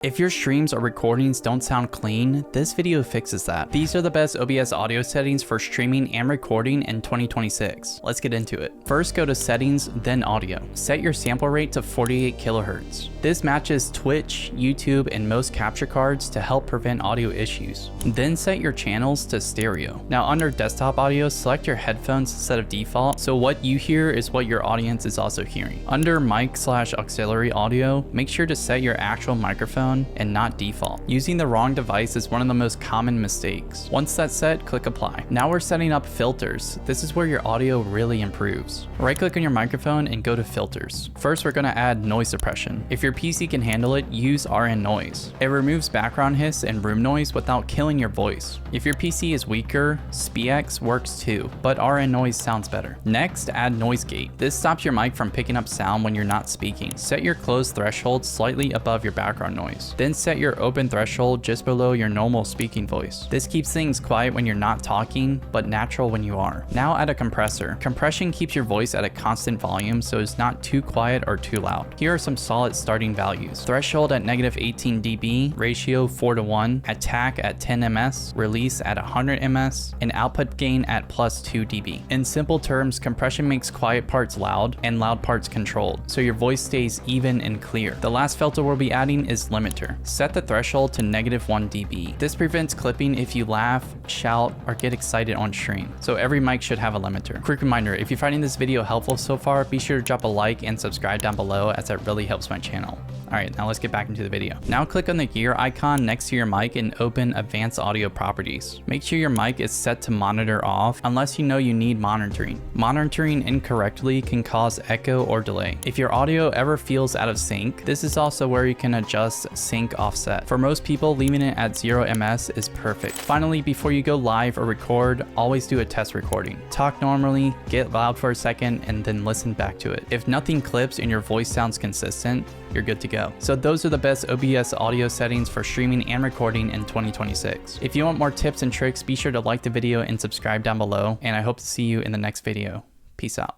If your streams or recordings don't sound clean, this video fixes that. These are the best OBS audio settings for streaming and recording in 2026. Let's get into it. First, go to Settings, then Audio. Set your sample rate to 48 kHz. This matches Twitch, YouTube, and most capture cards to help prevent audio issues. Then set your channels to stereo. Now under desktop audio, select your headphones instead of default, so what you hear is what your audience is also hearing. Under mic/auxiliary audio, make sure to set your actual microphone and not default. Using the wrong device is one of the most common mistakes. Once that's set, click apply. Now we're setting up filters. This is where your audio really improves. Right click on your microphone and go to filters. First, we're gonna add noise suppression. If your PC can handle it, use RN noise. It removes background hiss and room noise without killing your voice. If your PC is weaker, SPX works too, but RN noise sounds better. Next, add noise gate. This stops your mic from picking up sound when you're not speaking. Set your close threshold slightly above your background noise. Then set your open threshold just below your normal speaking voice. This keeps things quiet when you're not talking, but natural when you are. Now add a compressor. Compression keeps your voice at a constant volume so it's not too quiet or too loud. Here are some solid starting values. Threshold at -18 dB, ratio 4:1, attack at 10 ms, release at 100 ms, and output gain at +2 dB. In simple terms, compression makes quiet parts loud and loud parts controlled, so your voice stays even and clear. The last filter we'll be adding is limiter. Set the threshold to -1 dB. This prevents clipping if you laugh, shout, or get excited on stream. So every mic should have a limiter. Quick reminder, if you're finding this video helpful so far, be sure to drop a like and subscribe down below as that really helps my channel. Alright, now let's get back into the video. Now click on the gear icon next to your mic and open Advanced Audio Properties. Make sure your mic is set to monitor off unless you know you need monitoring. Monitoring incorrectly can cause echo or delay. If your audio ever feels out of sync, this is also where you can adjust sync offset. For most people, leaving it at 0 ms is perfect. Finally, before you go live or record, always do a test recording. Talk normally, get loud for a second, and then listen back to it. If nothing clips and your voice sounds consistent, you're good to go. So those are the best OBS audio settings for streaming and recording in 2026. If you want more tips and tricks, be sure to like the video and subscribe down below, and I hope to see you in the next video. Peace out.